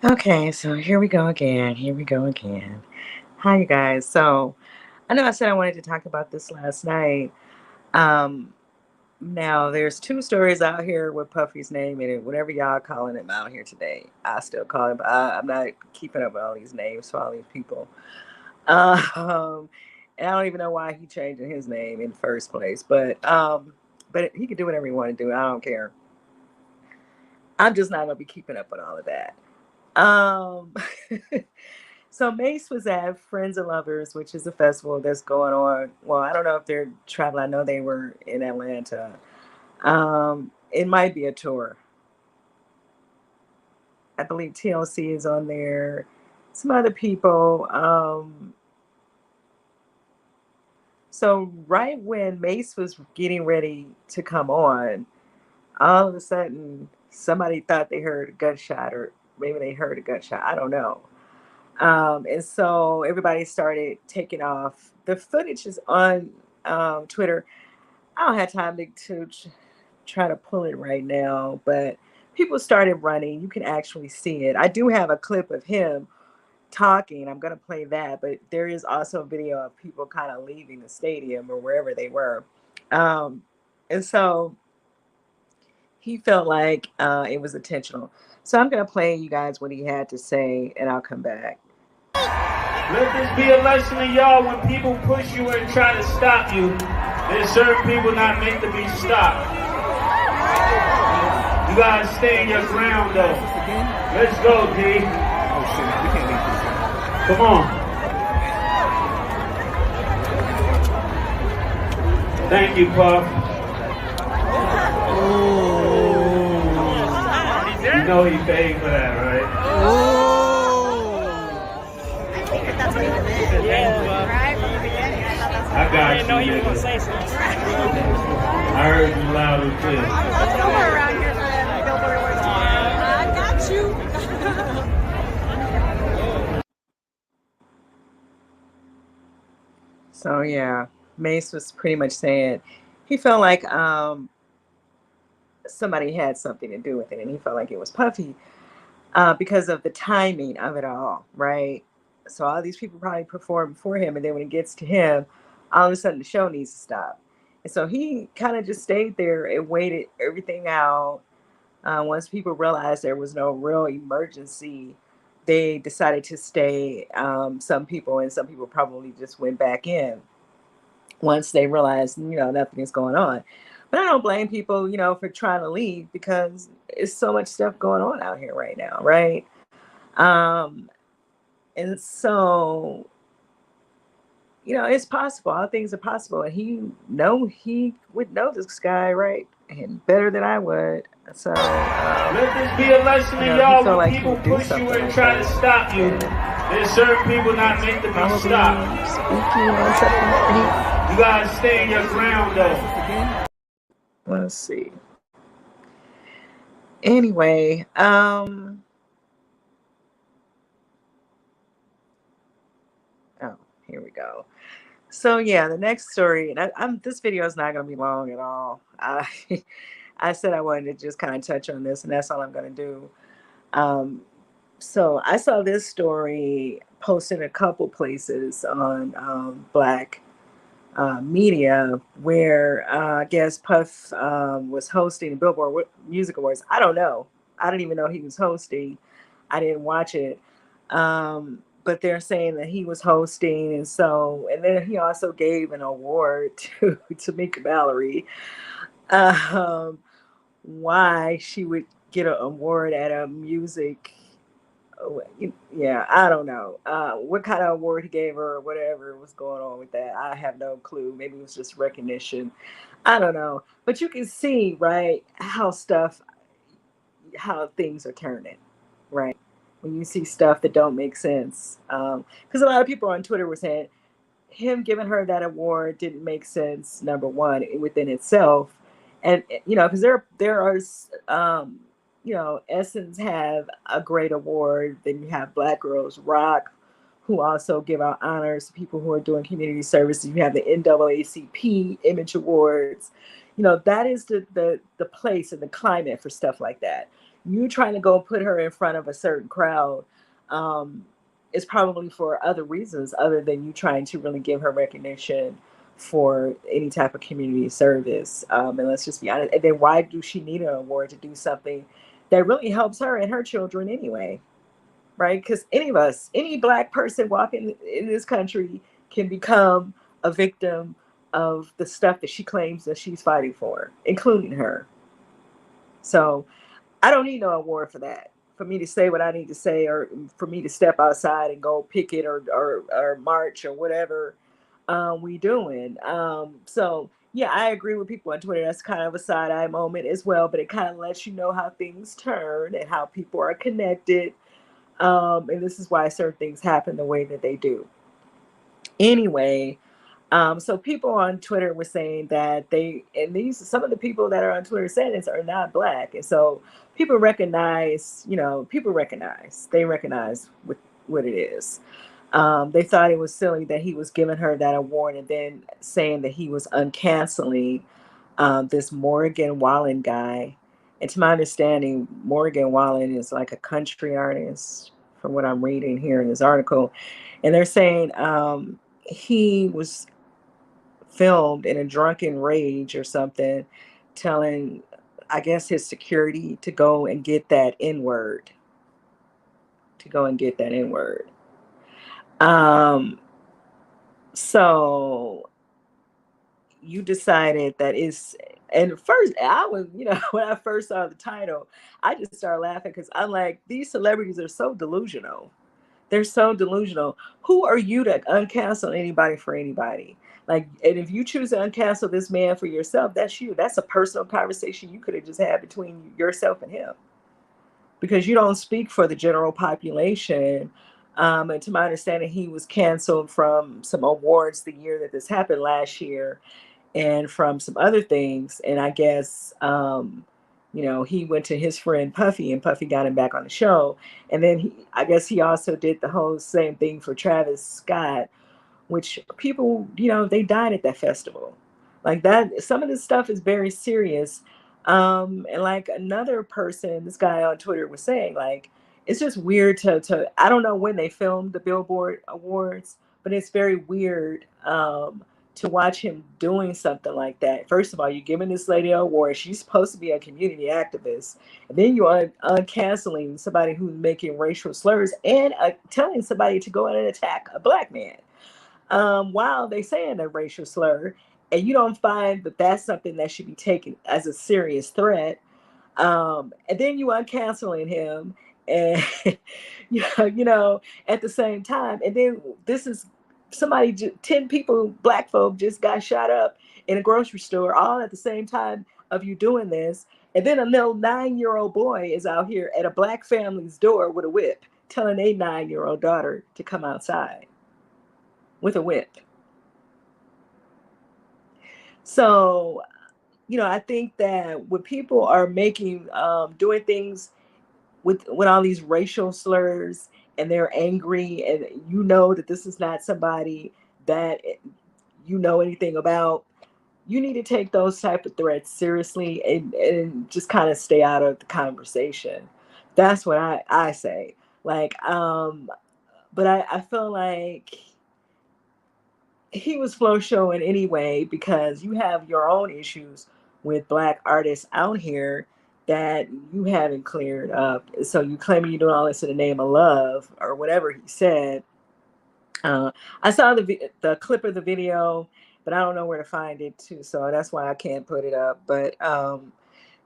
Okay, so here we go again. Here we go again. Hi, you guys. So I know I said I wanted to talk about this last night. Um, Now there's two stories out here with Puffy's name in it. Whatever y'all calling him out here today, I still call him. I'm not keeping up with all these names for all these people. Um, and I don't even know why he changed his name in the first place. But he can do whatever he want to do. I don't care. I'm just not gonna be keeping up with all of that. Um, so Mase was at Friends and Lovers, which is a festival that's going on. Well, I don't know if they're traveling. I know they were in Atlanta. It might be a tour. I believe TLC is on there. Some other people. So right when Mase was getting ready to come on, all of a sudden somebody thought they heard a gunshot, or maybe they heard a gunshot. I don't know. And so everybody started taking off. The footage is on Twitter. I don't have time to try to pull it right now, but people started running. You can actually see it. I do have a clip of him talking. I'm going to play that, but there is also a video of people kind of leaving the stadium or wherever they were. Um, and so he felt like it was intentional. So I'm going to play you guys what he had to say, and I'll come back. Let this be a lesson to y'all. When people push you and try to stop you, there's certain people not meant to be stopped. You gotta stay in your ground though. Let's go, D. Come on. Thank you, Puff. You know he paid for that, right? That's what he did. Yeah. Right from the beginning, I thought that's what I got I you. didn't know you he was was going to say something. I heard you loud and clear. I'm somewhere around here for the Billboard Awards. I got you. So yeah, Mace was pretty much saying he felt like somebody had something to do with it, and he felt like it was Puffy because of the timing of it all, right? So all these people probably perform for him, and then when it gets to him, all of a sudden the show needs to stop, and so he kind of just stayed there and waited everything out. Once people realized there was no real emergency, they decided to stay. Some people probably just went back in once they realize nothing is going on. But I don't blame people for trying to leave, because it's so much stuff going on out here right now, right? um and so it's possible. All things are possible, and he would know this guy, right, and better than I would. So Let this be a lesson to he y'all. felt When like he people would do push you something and like try to that. stop you, there's certain people not meant to be Probably stopped. speaking on something that You gotta stay in your ground though. let's see. Anyway, oh, here we go. So yeah, the next story, and this video is not going to be long at all. I said I wanted to just kind of touch on this, and that's all I'm going to do. Um, so I saw this story posted a couple places on Black media, where I guess Puff was hosting the Billboard Music Awards. I don't know. I didn't even know he was hosting. I didn't watch it. But they're saying that he was hosting, and then he also gave an award to Tamika Mallory. Um, why she would get an award at a music? Yeah, I don't know what kind of award he gave her or whatever was going on with that. I have no clue. Maybe it was just recognition. I don't know. But you can see, right, how things are turning, right? When you see stuff that don't make sense. Because a lot of people on Twitter were saying him giving her that award didn't make sense, number one, within itself. And because there are Essence have a great award. Then you have Black Girls Rock, who also give out honors to people who are doing community services. You have the NAACP Image Awards. That is the place and the climate for stuff like that. you trying to go put her in front of a certain crowd um, is probably for other reasons other than you trying to really give her recognition for any type of community service. And let's just be honest. And then why do she need an award to do something that really helps her and her children anyway? Right? Because any of us, any black person walking in this country can become a victim of the stuff that she claims that she's fighting for, including her. So I don't need no award for that. For me to say what I need to say, or for me to step outside and go picket or march or whatever we doing. So yeah, I agree with people on Twitter. That's kind of a side eye moment as well, but it kind of lets you know how things turn and how people are connected. And this is why certain things happen the way that they do. Anyway, so people on Twitter were saying that and these some of the people that are on Twitter saying this are not black, and so people recognize, they recognize what it is. They thought it was silly that he was giving her that award and then saying that he was uncanceling this Morgan Wallen guy. And to my understanding, Morgan Wallen is like a country artist, from what I'm reading here in this article. And they're saying he was filmed in a drunken rage or something, telling, I guess, his security to go and get that N word. To go and get that N word. So you decided that is, and first I was, when I first saw the title, I just started laughing because I'm like, these celebrities are so delusional. They're so delusional. Who are you to uncancel anybody for anybody? Like, and if you choose to uncancel this man for yourself, that's you. That's a personal conversation you could have just had between yourself and him, because you don't speak for the general population. And to my understanding, he was canceled from some awards the year that this happened last year, and from some other things. And I guess, he went to his friend Puffy, and Puffy got him back on the show. And then I guess he also did the whole same thing for Travis Scott, which people, they died at that festival. Like that, some of this stuff is very serious. And like another person, this guy on Twitter was saying, like, it's just weird to I don't know when they filmed the Billboard Awards, but it's very weird to watch him doing something like that. First of all, you're giving this lady an award. She's supposed to be a community activist. And then you're uncanceling somebody who's making racial slurs and telling somebody to go in and attack a black man while they saying a racial slur. And you don't find that that's something that should be taken as a serious threat. And then you uncanceling him, and at the same time. And then this is somebody, 10 people, black folk, just got shot up in a grocery store all at the same time of you doing this. And then a little 9-year-old boy is out here at a black family's door with a whip, telling a 9-year-old daughter to come outside with a whip. So, I think that when people are making, doing things with all these racial slurs, and they're angry, and that this is not somebody that you know anything about, you need to take those type of threats seriously, and just kind of stay out of the conversation. That's what I say. Like, but I feel like he was flow showing anyway, because you have your own issues with black artists out here that you haven't cleared up. So you claim you're doing all this in the name of love or whatever he said. I saw the clip of the video, but I don't know where to find it too. So that's why I can't put it up. But,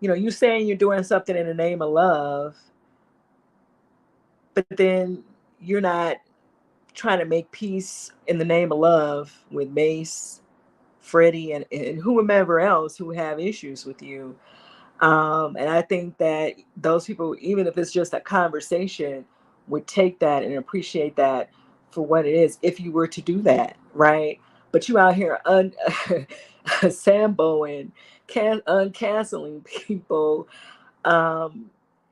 you saying you're doing something in the name of love, but then you're not trying to make peace in the name of love with Mase, Freddie, and whomever else who have issues with you. And I think that those people, even if it's just a conversation, would take that and appreciate that for what it is if you were to do that, right? But you out here Samboing, uncanceling people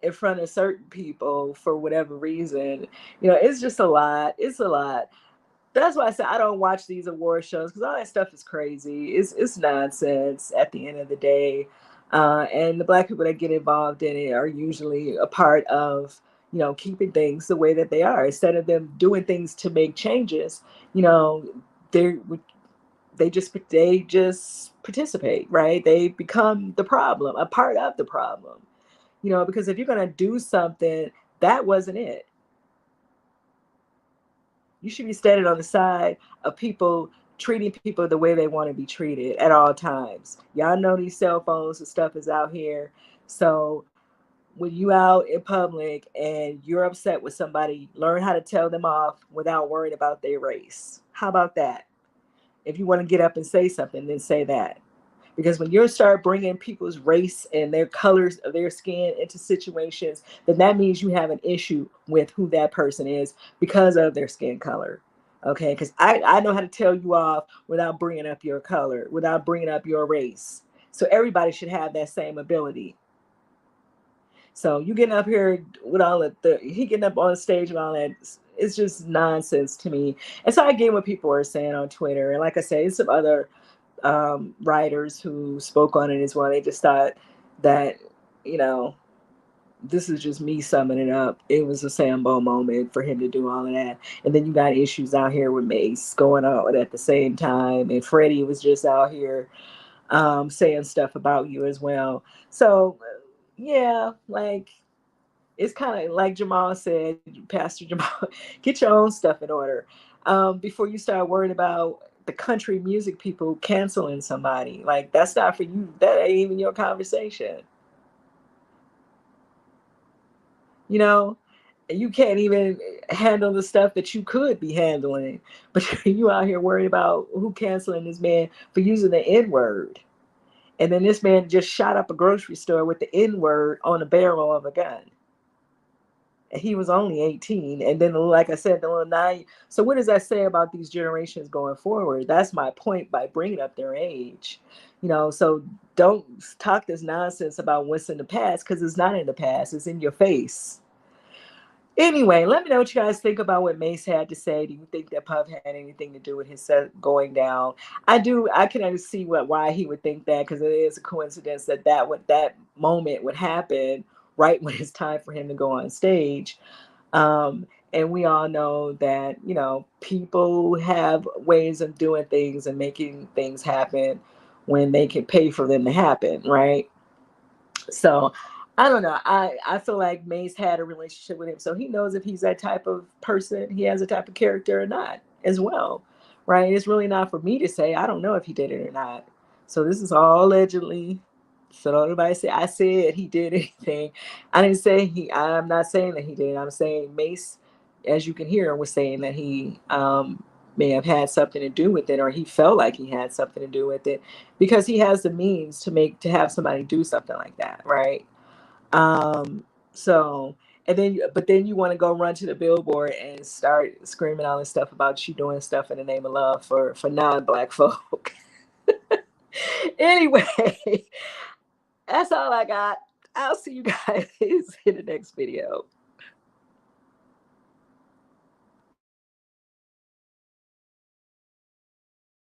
in front of certain people for whatever reason. It's just a lot. It's a lot. That's why I said I don't watch these award shows, because all that stuff is crazy. It's nonsense at the end of the day. And the Black people that get involved in it are usually a part of, keeping things the way that they are. Instead of them doing things to make changes, you know, they they just participate, right? They become the problem, a part of the problem. Because if you're gonna do something, that wasn't it. You should be standing on the side of people, treating people the way they want to be treated at all times. Y'all know these cell phones and stuff is out here. So when you out in public and you're upset with somebody, learn how to tell them off without worrying about their race. How about that? If you want to get up and say something, then say that. Because when you start bringing people's race and their colors of their skin into situations, then that means you have an issue with who that person is because of their skin color. Okay, because I know how to tell you off without bringing up your color, without bringing up your race. So everybody should have that same ability. So you getting up here with all of he getting up on stage and all that, it's just nonsense to me. And so I get what people are saying on Twitter. And like I said, it's some other writers who spoke on it as well. They just thought that, you know, this is just me summing it up. It was a Sambo moment for him to do all of that. And then you got issues out here with Mase going on at the same time. And Freddie was just out here saying stuff about you as well. So, yeah, like, it's kind of like Jamal said, Pastor Jamal, get your own stuff in order before you start worrying about the country music people canceling somebody. Like, that's not for you. That ain't even your conversation. You know, you can't even handle the stuff that you could be handling, but you out here worried about who canceling this man for using the N word. And then this man just shot up a grocery store with the N word on the barrel of a gun. He was only 18. And then, like I said, the little 9. So what does that say about these generations going forward? That's my point by bringing up their age. So don't talk this nonsense about what's in the past, because it's not in the past. It's in your face. Anyway, let me know what you guys think about what Mase had to say. Do you think that Puff had anything to do with his set going down? I do. I can see why he would think that, because it is a coincidence that moment would happen right when it's time for him to go on stage. And we all know that, people have ways of doing things and making things happen when they can pay for them to happen, right? So I don't know. I feel like Mace had a relationship with him. So he knows if he's that type of person, he has a type of character or not as well. Right. It's really not for me to say. I don't know if he did it or not. So this is all allegedly. So don't nobody say I said he did anything. I didn't say I'm not saying that he did. I'm saying Mace, as you can hear, was saying that he may have had something to do with it, or he felt like he had something to do with it, because he has the means to have somebody do something like that, right? So, but then you want to go run to the billboard and start screaming all this stuff about you doing stuff in the name of love for non-black folk. Anyway, that's all I got. I'll see you guys in the next video.